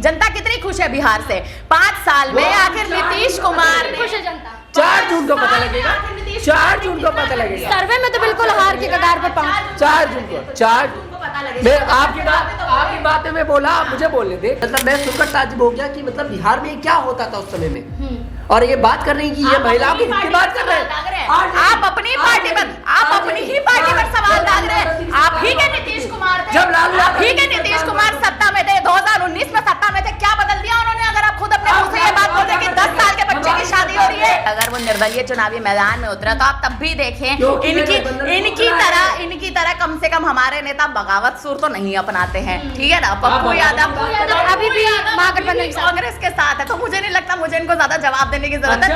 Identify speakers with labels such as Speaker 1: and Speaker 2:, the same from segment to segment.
Speaker 1: जनता कितनी खुश है बिहार से 5 साल में? आखिर नीतीश कुमार
Speaker 2: खुश है जनता।
Speaker 3: 4 जून को पता लगेगा, 4 जून को पता लगेगा।
Speaker 2: सर्वे में तो बिल्कुल हार के कगार पर पहुंच।
Speaker 3: 4 जून को
Speaker 1: पता लगेगा।
Speaker 3: मैं आपकी बातें में बोला, मुझे बोलने दे। मतलब मैं सुनकर ताज्जुब हो गया कि मतलब बिहार में क्या होता था उस समय में, और ये बात कर रही है कि ये महिलाओं की बात कर रहे हैं।
Speaker 1: आप अपनी पार्टी पर, आप अपनी ही पार्टी पर सवाल दाग रहे हैं। आप ही के नीतीश कुमार थे,
Speaker 3: जब लालू
Speaker 1: आप ही के नीतीश कुमार सत्ता में थे, 2019 में सत्ता में थे, क्या बदल दिया उन्होंने? अगर आप खुद अपने मुंह से ये बात बोल रहे कि 10 साल के बच्चे की शादी हो रही है। अगर वो निर्दलीय चुनावी मैदान में उतरा तो आप तब भी देखें इनकी तरह कम से कम हमारे नेता बगावत सुर तो नहीं अपनाते हैं, ठीक है ना? पप्पू यादव
Speaker 2: अभी भी महागठबंधन
Speaker 1: कांग्रेस के साथ है, तो मुझे नहीं लगता मुझे इनको ज्यादा जवाब देने की जरूरत है।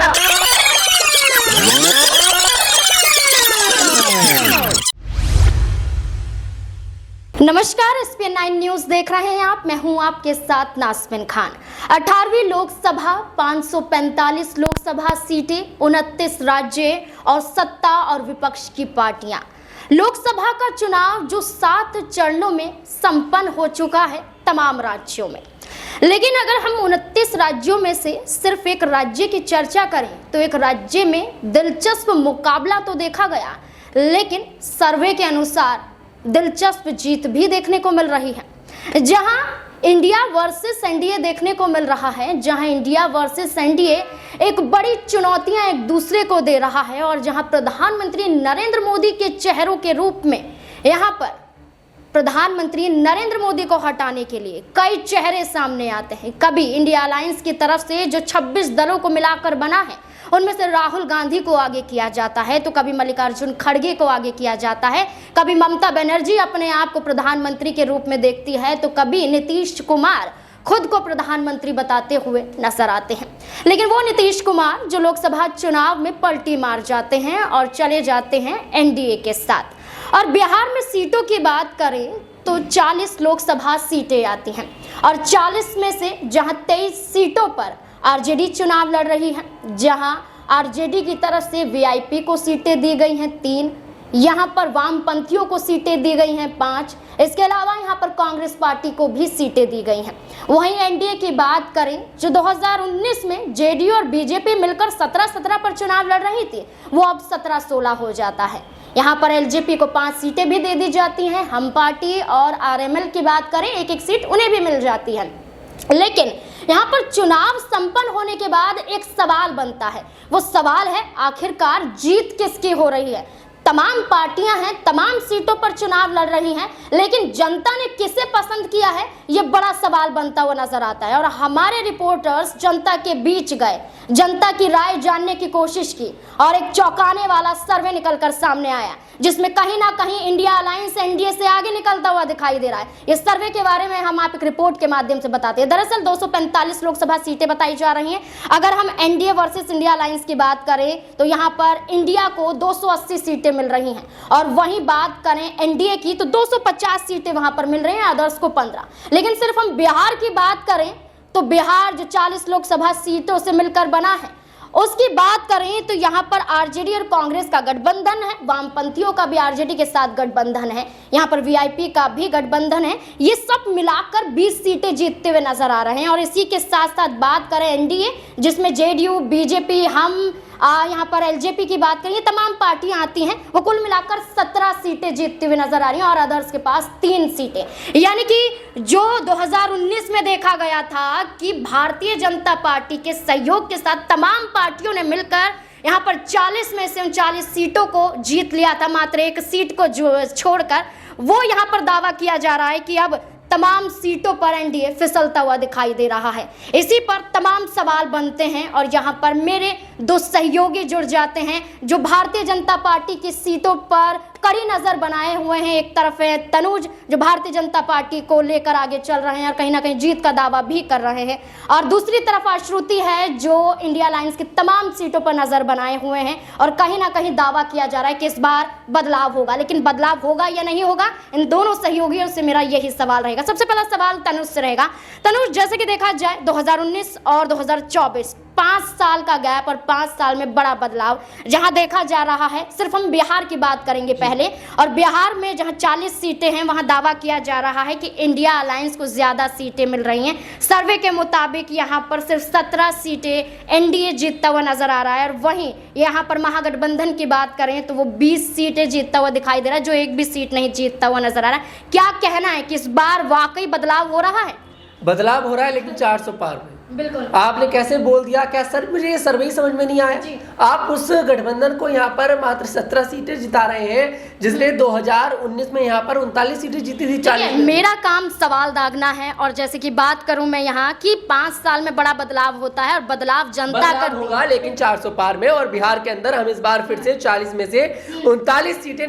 Speaker 2: नमस्कार, SPN9 न्यूज देख रहे हैं आप। मैं हूं आपके साथ नाज़मीन खान। 18वीं लोकसभा, 545 लोकसभा सीटें, 29 राज्य और सत्ता और विपक्ष की पार्टियां। लोकसभा का चुनाव जो 7 चरणों में संपन्न हो चुका है तमाम राज्यों में। लेकिन अगर हम 29 राज्यों में से सिर्फ एक राज्य की चर्चा करें तो एक राज्य में दिलचस्प मुकाबला तो देखा गया, लेकिन सर्वे के अनुसार दिलचस्प जीत भी देखने को मिल रही है। जहां इंडिया वर्सेस एनडीए देखने को मिल रहा है, जहां इंडिया वर्सेस एनडीए एक बड़ी चुनौतियां एक दूसरे को दे रहा है, और जहां प्रधानमंत्री नरेंद्र मोदी के चेहरों के रूप में यहां पर प्रधानमंत्री नरेंद्र मोदी को हटाने के लिए कई चेहरे सामने आते हैं। कभी इंडिया अलायंस की तरफ से जो 26 दलों को मिलाकर बना है उनमें से राहुल गांधी को आगे किया जाता है, तो कभी मल्लिकार्जुन खड़गे को आगे किया जाता है, कभी ममता बनर्जी अपने आप को प्रधानमंत्री के रूप में देखती है, तो कभी नीतीश कुमार खुद को प्रधानमंत्री बताते हुए नजर आते हैं। लेकिन वो नीतीश कुमार जो लोकसभा चुनाव में पलटी मार जाते हैं और चले जाते हैं एनडीए के साथ। और बिहार में सीटों की बात करें तो 40 लोकसभा सीटें आती हैं, और 40 में से जहां 23 सीटों पर आरजेडी चुनाव लड़ रही है, जहां आरजेडी की तरफ से वीआईपी को सीटें दी गई हैं 3, यहां पर वामपंथियों को सीटें दी गई हैं 5, इसके अलावा यहां पर कांग्रेस पार्टी को भी सीटें दी गई हैं। वहीं एनडीए की बात करें जो 2019 में जेडीयू और बीजेपी मिलकर 17-17 पर चुनाव लड़ रही थी, वो अब 17-16 हो जाता है। यहाँ पर एलजेपी को 5 सीटें भी दे दी जाती हैं, हम पार्टी और आरएमएल की बात करें 1-1 सीट उन्हें भी मिल जाती है। लेकिन यहाँ पर चुनाव संपन्न होने के बाद एक सवाल बनता है, वो सवाल है आखिरकार जीत किसकी हो रही है? तमाम पार्टियां हैं, तमाम सीटों पर चुनाव लड़ रही हैं, लेकिन जनता ने किसे पसंद किया है ये बड़ा सवाल बनता हुआ नजर आता है। और हमारे रिपोर्टर्स जनता के बीच गए, जनता की राय जानने की कोशिश की, और एक चौंकाने वाला सर्वे निकलकर सामने आया जिसमें कहीं ना कहीं इंडिया अलायंस एनडीए से आगे निकलता हुआ दिखाई दे रहा है। इस सर्वे के बारे में हम आप एक रिपोर्ट के माध्यम से बताते हैं। दरअसल 245 लोकसभा सीटें बताई जा रही हैं। अगर हम एनडीए वर्सेस इंडिया अलायंस की बात करें तो यहाँ पर इंडिया को 280 सीटें मिल रही हैं, और वहीं बात करें एनडीए की तो 250 सीटें वहां पर मिल रही हैं, अदर्स को 15। लेकिन सिर्फ हम बिहार की बात करें तो बिहार जो 40 लोकसभा सीटों से मिलकर बना है उसकी बात करें तो यहाँ पर आरजेडी और कांग्रेस का गठबंधन है, वामपंथियों का भी आरजेडी के साथ गठबंधन है, यहाँ पर वीआईपी का भी गठबंधन है। ये सब मिलाकर 20 सीटें जीतते हुए नजर आ रहे हैं। और इसी के साथ साथ बात करें एनडीए जिसमें जेडीयू, बीजेपी, हम यहाँ पर एलजेपी की बात करें, ये तमाम पार्टियां आती हैं, वो कुल मिलाकर 17 सीटें जीतते हुए नजर आ रही हैं, और अदर्स के पास 3 सीटें। यानी कि जो 2019 में देखा गया था कि भारतीय जनता पार्टी के सहयोग के साथ तमाम पार्टियों ने मिलकर यहाँ पर 40 में से 39 सीटों को जीत लिया था, मात्र 1 सीट को छोड़कर, वो यहाँ पर दावा किया जा रहा है कि अब तमाम सीटों पर एनडीए फिसलता हुआ दिखाई दे रहा है। इसी पर तमाम सवाल बनते हैं, और यहाँ पर मेरे 2 सहयोगी जुड़ जाते हैं जो भारतीय जनता पार्टी की सीटों पर कड़ी नजर बनाए हुए हैं। एक तरफ है तनुज जो भारतीय जनता पार्टी को लेकर आगे चल रहे हैं और कहीं ना कहीं जीत का दावा भी कर रहे हैं, और दूसरी तरफ आश्रुति है जो इंडिया अलायंस की तमाम सीटों पर नजर बनाए हुए हैं, और कहीं ना कहीं दावा किया जा रहा है कि इस बार बदलाव होगा। लेकिन बदलाव होगा या नहीं होगा, इन दोनों सहयोगियों से मेरा यही सवाल रहेगा। सबसे पहला सवाल तनुज से रहेगा। तनुज, जैसे कि देखा जाए 2019 और 2024 5 साल का गैप और 5 साल में बड़ा बदलाव जहां देखा जा रहा है। सिर्फ हम बिहार की बात करेंगे पहले, और बिहार में जहां 40 सीटें हैं वहां दावा किया जा रहा है कि इंडिया अलायंस को ज्यादा सीटें मिल रही हैं। सर्वे के मुताबिक यहां पर सिर्फ 17 सीटें एनडीए जीतता हुआ नजर आ रहा है, और वहीं यहां पर महागठबंधन की बात करें तो वो 20 सीटें जीतता हुआ दिखाई दे रहा है, जो एक भी सीट नहीं जीतता हुआ नजर आ रहा है। क्या कहना है कि इस बार वाकई बदलाव हो रहा है?
Speaker 3: बदलाव हो रहा है, लेकिन 400 पार में।
Speaker 2: बिल्कुल
Speaker 3: आपने कैसे बोल दिया? क्या सर, मुझे ये सर्वे ही समझ में नहीं आया। आप उस गठबंधन को यहाँ पर मात्र 17 सीटें जिता रहे हैं जिसने 2019 में यहाँ पर 39 सीटें जीती थी। 40
Speaker 2: मेरा काम सवाल दागना है, और जैसे कि बात करूं मैं यहाँ कि 5 साल में बड़ा बदलाव होता है और बदलाव जनता कर
Speaker 3: होगा, लेकिन 400 पार में। और बिहार के अंदर हम इस बार फिर से 40 में से 39 सीटें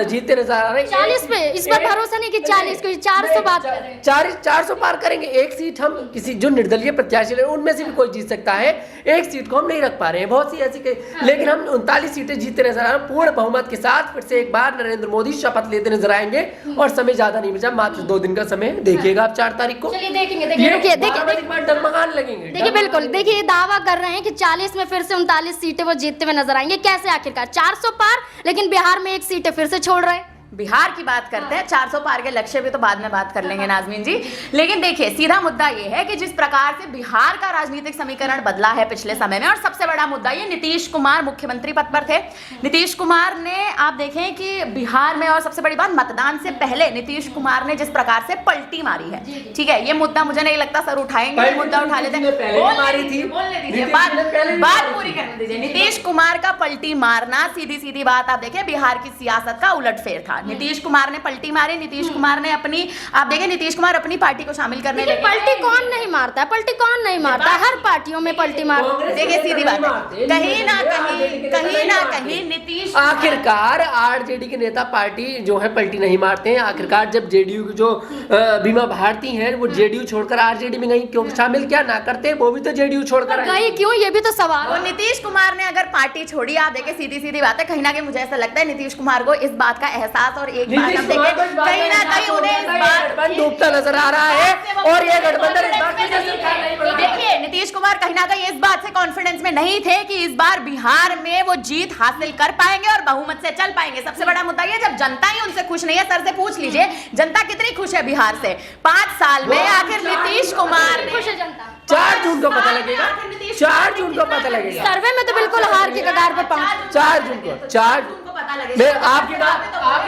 Speaker 3: जीतते नजर आ रहे हैं।
Speaker 2: 40 पे इस पर भरोसा नहीं कि 40 को 400 बात कर रहे हैं।
Speaker 3: 400 पार करेंगे। एक सीट हम किसी जो निर्दलीय प्रत्याशी उनमें से भी कोई जीत सकता है, एक सीट को हम नहीं रख पा रहे हैं। बहुत सी ऐसी लेकिन हम 39 सीटें जीतते नजर आ रहे हैं पूर्ण बहुमत के साथ। फिर से एक बार नरेंद्र मोदी शपथ लेते नजर आएंगे, और समय ज्यादा नहीं बचा, मात्र 2 दिन का समय देखिएगा आप 4 तारीख को।
Speaker 2: चलिए देखेंगे देखिए
Speaker 3: डगमगाने लगेंगे।
Speaker 2: देखिए बिल्कुल, देखिए दावा कर रहे हैं कि 40 में फिर से 39 सीटें वो जीतते हुए नजर आएंगे। कैसे आखिरकार 400 पार, लेकिन बिहार में एक सीटें फिर से छोड़ रहे हैं।
Speaker 1: बिहार की बात करते हैं, 400 पार के लक्ष्य भी तो बाद में बात कर लेंगे नाज़मीन जी। लेकिन देखिए सीधा मुद्दा ये है कि जिस प्रकार से बिहार का राजनीतिक समीकरण बदला है पिछले समय में, और सबसे बड़ा मुद्दा ये नीतीश कुमार मुख्यमंत्री पद पर थे। नीतीश कुमार ने आप देखें कि बिहार में, और सबसे बड़ी बात मतदान से पहले नीतीश कुमार ने जिस प्रकार से पलटी मारी है, ठीक है, ये मुद्दा मुझे नहीं लगता सर उठाएंगे, मुद्दा उठा लेते हैं, बोलने दीजिए, बात पूरी करने दीजिए। नीतीश कुमार का पलटी मारना सीधी सीधी बात आप देखें बिहार की सियासत का उलटफेर था। नीतीश कुमार ने पलटी मारी, नीतीश कुमार ने अपनी, आप देखें नीतीश कुमार अपनी पार्टी को शामिल करने लगे।
Speaker 2: पलटी कौन नहीं मारता है? पलटी कौन नहीं मारता है? हर पार्टियों में पलटी मार।
Speaker 1: देखिए सीधी बात है, कहीं ना कहीं नीतीश
Speaker 3: आखिरकार आरजेडी के नेता पार्टी जो है पलटी नहीं मारते हैं। आखिरकार जब जेडीयू की जो बीमा भारती है वो जेडीयू छोड़कर आरजेडी में गई, क्यों शामिल क्या ना करते? वो भी तो जेडीयू छोड़कर
Speaker 2: गई क्यों, ये भी तो सवाल।
Speaker 1: और नीतीश कुमार ने अगर पार्टी छोड़ी, आप देखें सीधी सीधी बात है, कहीं ना कहीं मुझे ऐसा लगता है नीतीश कुमार को इस बात का एहसास, और एक बात हम देखें कहीं ना कहीं उन्हें इस बात
Speaker 3: डूबता नजर आ रहा है, और ये गठबंधन
Speaker 1: देखिए नीतीश कुमार कहीं ना कहीं इस बात से कॉन्फिडेंस में नहीं थे कि इस बार बिहार में वो जीत हासिल कर पाएंगे और बहुमत से चल पाएंगे। सबसे बड़ा मुद्दा ये, जब जनता ही उनसे खुश नहीं है, सर से पूछ लीजिए जनता कितनी खुश है बिहार से 5 साल में। आखिर नीतीश कुमार
Speaker 2: खुश है जनता।
Speaker 3: 4 जून को पता लगेगा, 4 जून को पता लगेगा।
Speaker 2: सर्वे में तो बिल्कुल हार के कगार पर पहुंच।
Speaker 3: 4 जून को
Speaker 1: पता लगेगा।
Speaker 3: आपकी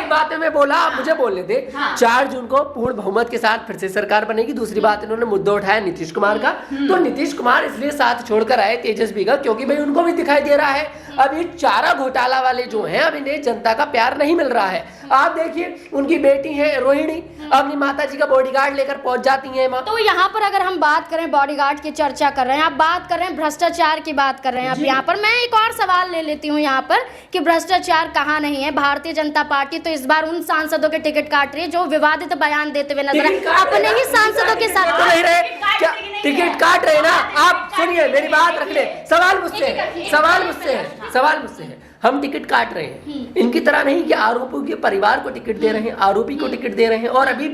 Speaker 3: बात में बोला, आप मुझे बोलने दे। 4 जून को पूर्ण बहुमत के साथ फिर से सरकार बनेगी। दूसरी बात, इन्होंने मुद्दा उठाया नीतीश कुमार का, तो नीतीश कुमार इसलिए साथ छोड़कर आए तेजस्वी का, क्योंकि भाई उनको भी दिखाई दे रहा है अब ये चारा घोटाला वाले जो हैं, अब इन्हें जनता का प्यार नहीं मिल रहा है। आप देखिए उनकी बेटी है रोहिणी, अपनी माता जी का बॉडीगार्ड लेकर पहुंच जाती है।
Speaker 2: तो यहाँ पर अगर हम बात करें बॉडीगार्ड की चर्चा कर रहे हैं, आप बात कर रहे हैं भ्रष्टाचार की बात कर रहे हैं। अब यहाँ पर मैं एक और सवाल ले लेती हूँ यहाँ पर कि भ्रष्टाचार कहाँ नहीं है। भारतीय जनता पार्टी तो इस बार उन सांसदों के टिकट काट रही है जो विवादित बयान देते हुए नजर आए, अपने ही सांसदों के साथ
Speaker 3: टिकट काट रहे ना। आप सुनिए मेरी बात रख ले, सवाल मुझसे है, हम टिकट काट रहे हैं, इनकी तरह नहीं कि आरोपियों के परिवार को टिकट दे रहे हैं, आरोपी को टिकट दे रहे हैं। और अभी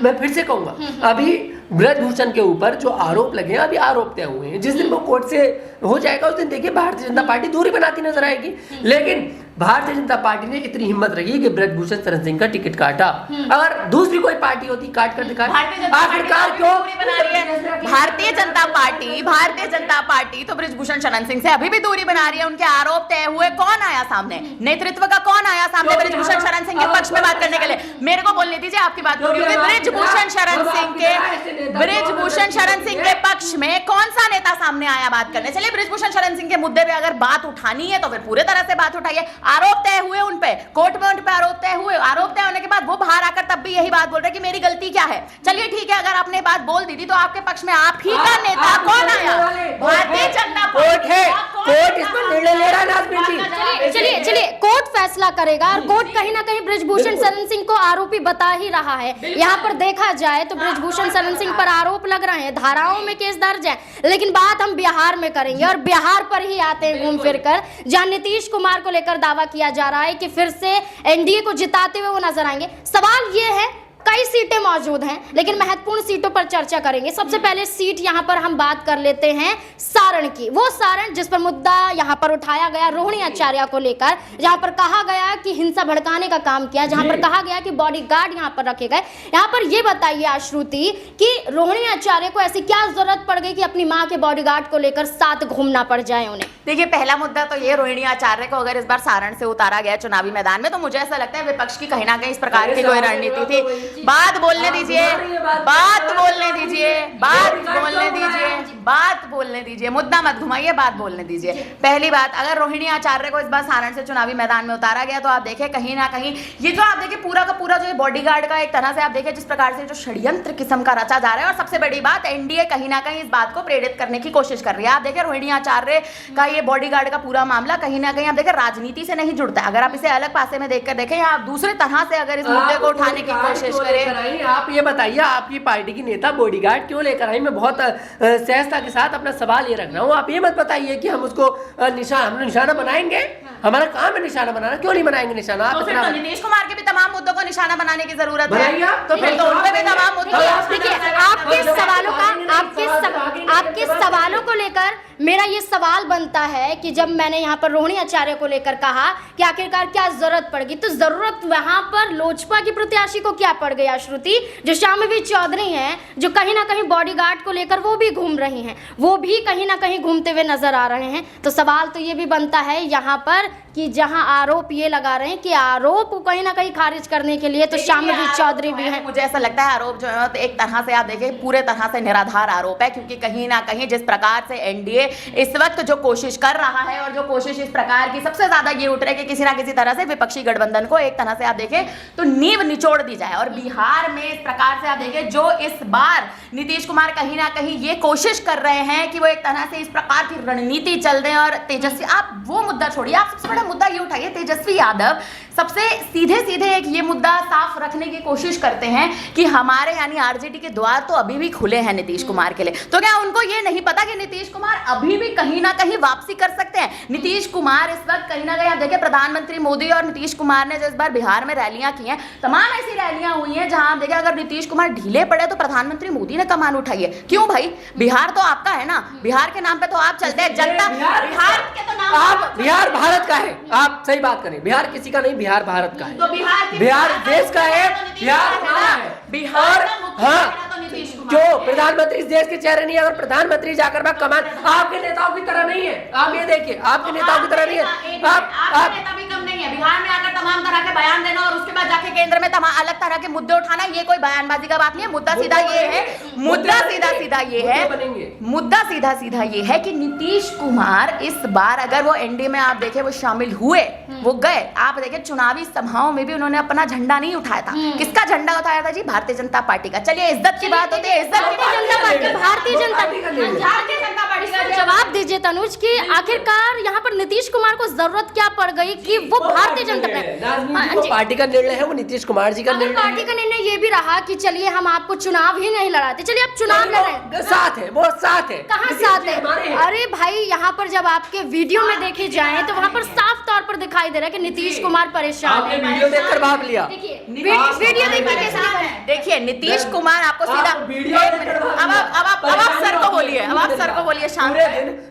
Speaker 3: मैं फिर से कहूंगा, अभी ब्रजभूषण के ऊपर जो आरोप लगे हैं, अभी आरोप तय हुए हैं। जिस दिन वो कोर्ट से हो जाएगा उस दिन देखिए भारतीय जनता पार्टी दूरी बनाती नजर आएगी। लेकिन भारतीय जनता पार्टी ने इतनी हिम्मत रखी कि ब्रजभूषण शरण सिंह का टिकट काटा। अगर दूसरी कोई पार्टी होती काट कर दिखा, आखिरकार क्यों
Speaker 1: भारतीय जनता पार्टी तो ब्रजभूषण शरण सिंह से अभी भी दूरी बना रही है। उनके आरोप तय हुए, कौन आया सामने, नेतृत्व का कौन आया सामने ब्रजभूषण शरण सिंह के पक्ष में बात करने के लिए? मेरे को बोलने दीजिए, आपकी बात पूरी होगी। ब्रजभूषण शरण सिंह के पक्ष में कौन सा नेता सामने आया बात करने? चलिए ब्रजभूषण शरण सिंह के मुद्दे पे अगर बात उठानी है तो फिर पूरे तरह से बात उठाइए। आरोप तय हुए उन पे, कोर्ट में उन पे आरोप तय हुए, आरोप तय होने के बाद वो बाहर आकर तब भी यही बात बोल रहे कि मेरी गलती क्या है। चलिए ठीक है, अगर आपने बात बोल दी थी तो आपके पक्ष में आप ही का नेता कौन आया? भारतीय जनता पार्टी है,
Speaker 3: कोर्ट इस पर निर्णय ले रहा है नाज़मीन जी।
Speaker 2: चलिए कोर्ट फैसला करेगा, और कोर्ट कहीं ना कहीं ब्रजभूषण शरण सिंह को आरोपी बता ही रहा है। यहाँ पर देखा जाए तो ब्रजभूषण शरण सिंह पर आरोप लग रहे हैं, धाराओं में केस दर्ज है। लेकिन बात हम बिहार में करेंगे, और बिहार पर ही आते हैं घूम फिर कर, जहाँ नीतीश कुमार को लेकर दावा किया जा रहा है कि फिर से एनडीए को जिताते हुए वो नजर आएंगे। सवाल ये है कई सीटें मौजूद हैं, लेकिन महत्वपूर्ण सीटों पर चर्चा करेंगे। सबसे पहले सीट यहाँ पर हम बात कर लेते हैं सारण की, वो सारण जिस पर मुद्दा यहाँ पर उठाया गया रोहिणी आचार्य को लेकर, जहाँ पर कहा गया कि हिंसा भड़काने का काम किया, जहाँ पर कहा गया कि बॉडीगार्ड यहाँ पर रखे गए। यहाँ पर ये बताइए आश्रुति कि रोहिणी आचार्य को ऐसी क्या जरूरत पड़ गई कि अपनी माँ के बॉडीगार्ड को लेकर साथ घूमना पड़ जाए उन्हें?
Speaker 1: देखिए, पहला मुद्दा तो ये, रोहिणी आचार्य को अगर इस बार सारण से उतारा गया चुनावी मैदान में, तो मुझे ऐसा लगता है विपक्ष की कहीं ना कहीं इस प्रकार की कोई रणनीति थी। बात बोलने दीजिए, बात बोलने दीजिए, बात बोलने दीजिए, बात बोलने दीजिए, मुद्दा मत घुमाइए, बात बोलने दीजिए। पहली बात, अगर रोहिणी आचार्य को इस बार सारण से चुनावी मैदान में उतारा गया तो आप देखिए कहीं ना कहीं ये जो आप देखिए पूरा का पूरा जो बॉडीगार्ड का एक तरह से आप देखिए जिस प्रकार से जो षड्यंत्र किस्म का रचा जा रहा है, और सबसे बड़ी बात एनडीए कहीं ना कहीं इस बात को प्रेरित करने की कोशिश कर रही है। आप देखिए रोहिणी आचार्य का ये बॉडीगार्ड का पूरा मामला कहीं ना कहीं आप देखिए राजनीति से नहीं जुड़ता है। अगर आप इसे अलग पासे में देखकर देखें या आप दूसरे तरह से अगर इस मुद्दे को उठाने की कोशिश करें।
Speaker 3: आप ये बताइए, आपकी पार्टी की नेता बॉडीगार्ड क्यों लेकर आई? मैं बहुत सहजता के साथ अपना सवाल ये रख रहा हूँ। आप ये मत बताइए कि हम उसको निशाना बनाएंगे, हमारा काम है निशाना बनाना, क्यों नहीं बनाएंगे निशाना?
Speaker 1: तो फिर तो नीतीश कुमार के भी तमाम मुद्दों को निशाना बनाने की जरूरत है, तो फिर तो उन पे भी तमाम मुद्दों।
Speaker 2: देखिए, आपके सवालों को लेकर मेरा ये सवाल बनता है कि जब मैंने यहाँ पर रोहिणी आचार्य को लेकर कहा कि आखिरकार क्या जरूरत पड़ गई, तो जरूरत वहां पर लोजपा की प्रत्याशी को क्या पड़ गई आश्रुति? जो शामिवी चौधरी हैं, जो कहीं ना कहीं बॉडीगार्ड को लेकर वो भी घूम रही हैं, वो भी कहीं ना कहीं घूमते हुए नजर आ रहे हैं। तो सवाल तो ये भी बनता है यहाँ पर कि जहां आरोप ये लगा रहे हैं कि आरोप को कहीं ना कहीं खारिज करने के लिए तो शामिवी चौधरी भी हैं।
Speaker 1: मुझे ऐसा लगता है आरोप जो है तो एक तरह से आप देखिए पूरे तरह से निराधार आरोप है, क्योंकि कहीं ना कहीं जिस प्रकार से एनडीए इस वक्त जो कोशिश कर रहा है, और जो कोशिश इस प्रकार की सबसे ज्यादा ये उठ रही है कि किसी ना किसी तरह से विपक्षी गठबंधन को एक तरह से आप देखें तो नींव निचोड़ दी जाए। और बिहार में इस प्रकार से आप देखें जो इस बार नीतीश कुमार कहीं ना कहीं ये कोशिश कर रहे हैं कि वो एक तरह से इस प्रकार की रणनीति चल दें। और तेजस्वी, आप वो मुद्दा छोड़िए, आप सबसे बड़ा मुद्दा ये उठाइए, तेजस्वी यादव सबसे सीधे सीधे एक ये मुद्दा साफ रखने की कोशिश करते हैं कि हमारे यानी आरजेडी के द्वार तो अभी भी खुले हैं नीतीश कुमार के लिए। तो क्या उनको ये नहीं पता कि नीतीश कुमार अभी भी कहीं ना कहीं वापसी कर सकते हैं? नीतीश कुमार इस वक्त कहीं ना कहीं आप देखिए प्रधानमंत्री मोदी और नीतीश कुमार ने जो इस बार बिहार में रैलियां की हैं, तमाम ऐसी रैलियां हुई हैं जहां आप देखिए अगर नीतीश कुमार ढीले पड़े तो प्रधानमंत्री मोदी ने कमान उठाई है। क्यों भाई? बिहार तो आपका है ना, बिहार के नाम पे तो आप चलते हैं, जनता बिहार के तो नाम,
Speaker 3: आप बिहार भारत का है, आप सही बात करें, बिहार किसी का नहीं, बिहार भारत का है,
Speaker 1: तो
Speaker 3: बिहार देश का है, बिहार हमारा है।
Speaker 1: बिहार
Speaker 3: हाँ, जो प्रधानमंत्री इस देश के चेहरे नहीं है, अगर प्रधानमंत्री जाकर बात कमान आपके नेताओं की तरह नहीं है। आप ये देखिए, आपके नेताओं की तरह नहीं है। आप
Speaker 1: नेता भी कम नहीं है, बिहार में आकर तमाम तरह के बयान देना और उसके बाद जाके केंद्र में तमाम अलग तरह के मुद्दे उठाना, ये कोई बयानबाजी का बात नहीं है। मुद्दा सीधा ये है, मुद्दा सीधा सीधा ये है कि नीतीश कुमार इस बार अगर वो एनडीए में आप देखें वो शामिल हुए, वो गए, आप देखें चुनावी सभाओं में भी उन्होंने अपना झंडा नहीं उठाया था। किसका झंडा उठाया था जी? भारतीय जनता पार्टी का। चलिए इज्जत की बात होती है, इज्जत की बात,
Speaker 2: भारतीय जनता पार्टी का जवाब दीजिए तनुज कि आखिरकार यहाँ पर नीतीश कुमार को जरूरत क्या पड़ गई कि वो भारतीय जनता
Speaker 3: पार्टी का निर्णय है, वो नीतीश कुमार जी का निर्णय।
Speaker 2: पार्टी का निर्णय ये भी रहा कि चलिए हम आपको चुनाव ही नहीं लड़ाते, चलिए आप चुनाव लड़े,
Speaker 3: साथ है, वो साथ है।
Speaker 2: कहाँ साथ है? अरे भाई, यहाँ पर जब आपके वीडियो में देखे जाए तो वहाँ पर साफ तौर पर दिखाई दे रहा है कि नीतीश कुमार परेशान है।
Speaker 3: वीडियो देखकर भाप लिया,
Speaker 2: वीडियो
Speaker 1: देखिए नीतीश कुमार आपको सीधा, अब आप सर को बोलिए, अब आप सर को बोलिए। शाम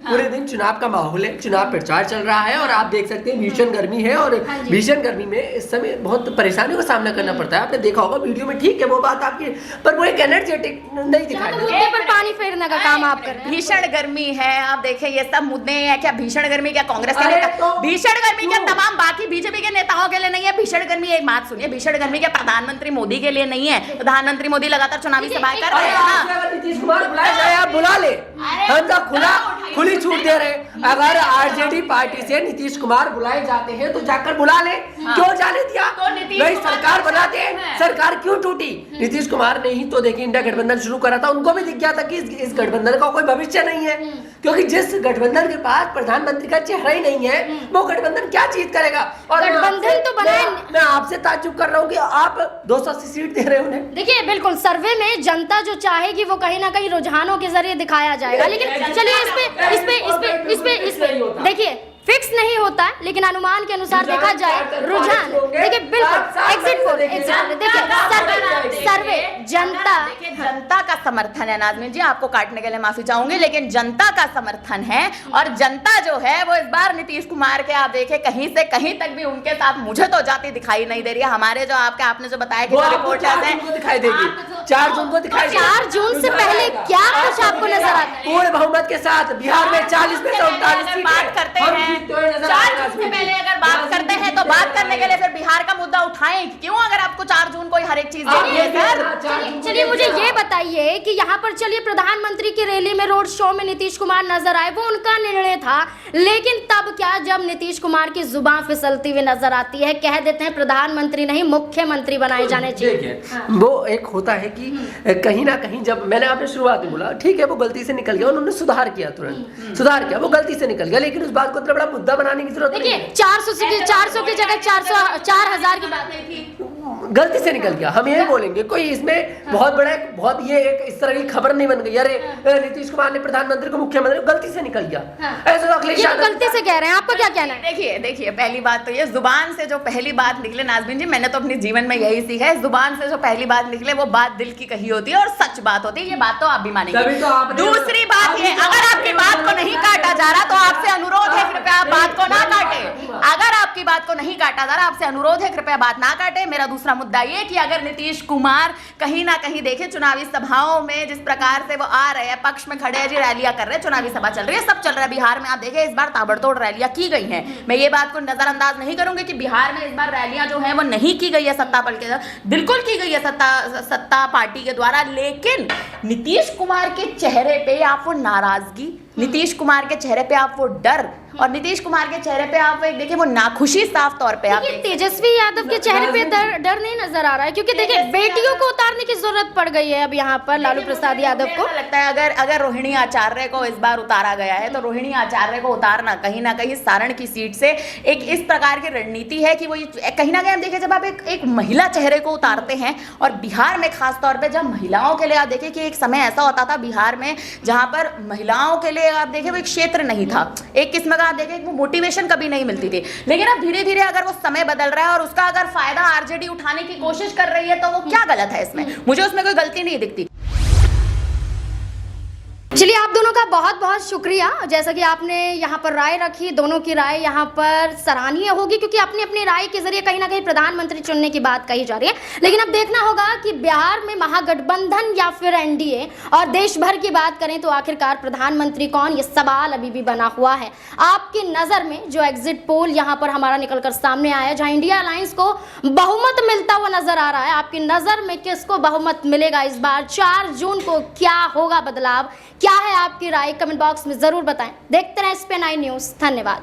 Speaker 3: पूरे दिन चुनाव का माहौल है, चुनाव प्रचार चल रहा है और आप देख सकते हैं भीषण गर्मी है, और भीषण गर्मी में इस समय बहुत परेशानियों का सामना करना पड़ता है। आपने देखा होगा वीडियो में, ठीक है वो बात आपकी, पर वो एक एनर्जेटिक नहीं दिखाई देता,
Speaker 2: पर पानी फेरने का काम आप कर रहे हैं।
Speaker 1: भीषण गर्मी है, आप देखें ये सब मुद्दे हैं। क्या भीषण गर्मी क्या कांग्रेस के नेता, भीषण गर्मी क्या तमाम बाकी बीजेपी के नेताओं के लिए नहीं है? भीषण गर्मी, एक बात सुनिए, भीषण गर्मी क्या प्रधानमंत्री मोदी के लिए नहीं है? प्रधानमंत्री मोदी लगातार चुनावी सभाएं कर रहे हैं ना।
Speaker 3: नीतीश कुमार बुलाया जाए, आप बुला ले, हम तो खुली छूट दे रहे हैं। अगर आरजेडी पार्टी से नीतीश कुमार बुलाए जाते हैं तो जाकर बुला ले, क्यों जाने दिया? नहीं, सरकार बनाते हैं, सरकार क्यों टूटी? नीतीश कुमार ने ही तो देखिए इंडिया गठबंधन शुरू करा था, उनको भी दिख गया था कि इस गठबंधन का कोई भविष्य नहीं है, क्योंकि जिस गठबंधन के पास प्रधानमंत्री का चेहरा ही नहीं है वो गठबंधन क्या जीत करेगा? और
Speaker 2: गठबंधन तो बनाए।
Speaker 3: मैं आपसे ताज्जुब कर रहा हूँ कि आप 280 सीट दे रहे हो उन्हें।
Speaker 2: देखिए बिल्कुल, सर्वे में जनता जो चाहेगी वो कहीं ना कहीं रुझानों के जरिए दिखाया जाएगा, लेकिन चलिए इस पे देखिए फिक्स नहीं होता है, लेकिन अनुमान के अनुसार देखा जाए रुझान, देखिए बिल्कुल एग्जिट पोल देखिए सर्वे जनता,
Speaker 1: देखिए जनता का समर्थन है नाज़मीन जी, आपको काटने के लिए माफी चाहूंगी, लेकिन जनता का समर्थन है और जनता जो है वो इस बार नीतीश कुमार के आप देखे कहीं से कहीं तक भी उनके साथ मुझे तो जाती दिखाई नहीं दे रही है। हमारे जो आपने जो बताया कि जो रिपोर्टर्स हैं
Speaker 3: दिखाई देगी 4 जून को दिखाई देगी।
Speaker 2: 4 जून से पहले क्या कुछ आपको नजर आता है?
Speaker 3: पूर्ण बहुमत के साथ बिहार में 40 में से 39 सीटें
Speaker 1: बात करते हैं, 4 जून से पहले अगर बात करते हैं तो बात करने के लिए फिर बिहार का मुद्दा उठाएं क्यों, अगर आपको 4 जून को हर एक चीज देखनी है सर।
Speaker 2: चलिए मुझे ये बताइए कि यहाँ पर चलिए प्रधानमंत्री की रैली में रोड शो में नीतीश कुमार नजर आए, वो उनका निर्णय था, लेकिन तब क्या जब नीतीश कुमार की जुबान फिसलती हुई नजर आती है, कह देते हैं प्रधानमंत्री नहीं मुख्यमंत्री बनाए जाने चाहिए।
Speaker 3: वो एक होता है कि कहीं ना कहीं जब मैंने आपने शुरुआत में बोला ठीक है वो गलती से निकल गया, उन्होंने सुधार किया, तुरंत सुधार किया, वो गलती से निकल गया, लेकिन उस बात को इतना बड़ा मुद्दा बनाने की जरूरत नहीं है।
Speaker 2: 400 की जगह 4,000 की बात नहीं थी,
Speaker 3: गलती से निकल गया, हम यही बोलेंगे। कोई इसमें बहुत ये एक इस तरह की खबर नहीं बन गई अरे नीतीश कुमार ने प्रधानमंत्री को मुख्यमंत्री गलती से निकल गया, ऐसा अखिलेश यादव
Speaker 2: गलती से कह रहे हैं, आपको क्या कहना है?
Speaker 1: देखिए पहली बात तो ये जुबान से जो पहली बात निकले नाज़मीन जी, मैंने तो अपने जीवन में यही सीखा है, जुबान से जो पहली बात निकले वो बात दिल की कही होती है और सच बात होती है, ये बात तो आप भी मानेंगे। दूसरी बात ये, अगर आपकी बात को नहीं काटा जा रहा तो आपसे अनुरोध है कृपया आप बात को ना काटे, अगर आपकी बात को नहीं काटा जा रहा आपसे अनुरोध है कृपया बात ना काटे। मेरा दूसरा मुद्दा ये कि अगर नीतीश कुमार कहीं ना कहीं देखे चुनावी सभाओं में जिस प्रकार से वो आ रहे हैं, पक्ष में खड़े हैं जी, रैलियां कर रहे हैं, चुनावी सभा चल रही है, सब चल रहा है बिहार में, आप देखें इस बार ताबड़तोड़ रैलियां की गई हैं। मैं ये बात को नजरअंदाज नहीं करूंगी कि बिहार में इस बार रैलियां जो है वो नहीं की गई है सत्ता बल के, बिल्कुल की गई है सत्ता पार्टी के द्वारा, लेकिन नीतीश कुमार के चेहरे पे आप वो नाराजगी, नीतीश कुमार के चेहरे पे आप वो डर और नीतीश कुमार के चेहरे पे आप एक देखिए वो नाखुशी साफ तौर पे आप
Speaker 2: तेजस्वी यादव के चेहरे पे डर नहीं नजर आ रहा है, क्योंकि देखिए बेटियों को उतारने की जरूरत पड़ गई है अब यहाँ पर लालू प्रसाद यादव को।
Speaker 1: लगता है अगर रोहिणी आचार्य को इस बार उतारा गया है तो रोहिणी आचार्य को उतारना कहीं ना कहीं सारण की सीट से एक इस प्रकार की रणनीति है कि वो कहीं ना कहीं हम देखें जब आप एक महिला चेहरे को उतारते हैं, और बिहार में खास तौर पर जब महिलाओं के लिए आप देखें कि एक समय ऐसा होता था बिहार में जहां पर महिलाओं के लिए आप देखें वो एक क्षेत्र नहीं था, एक किस्म का आप देखें वो मोटिवेशन कभी नहीं मिलती थी, लेकिन अब धीरे धीरे अगर वो समय बदल रहा है और उसका अगर फायदा आरजेडी उठाने की कोशिश कर रही है तो वो क्या गलत है इसमें, मुझे उसमें कोई गलती नहीं दिखती।
Speaker 2: चलिए आप दोनों का बहुत बहुत शुक्रिया, जैसा कि आपने यहाँ पर राय रखी, दोनों की राय यहाँ पर सराहनीय होगी, क्योंकि अपनी अपनी राय के जरिए कहीं ना कहीं प्रधानमंत्री चुनने की बात कही जा रही है। लेकिन अब देखना होगा कि बिहार में महागठबंधन या फिर एनडीए, और देश भर की बात करें तो आखिरकार प्रधानमंत्री कौन, ये सवाल अभी भी बना हुआ है। आपकी नज़र में जो एग्जिट पोल यहाँ पर हमारा निकलकर सामने आया, जहाँ इंडिया अलायंस को बहुमत मिलता हुआ नजर आ रहा है, आपकी नज़र में किसको बहुमत मिलेगा इस बार? 4 जून को क्या होगा बदलाव? क्या है आपकी राय? कमेंट बॉक्स में जरूर बताएं। देखते रहें SPN9 न्यूज़। धन्यवाद।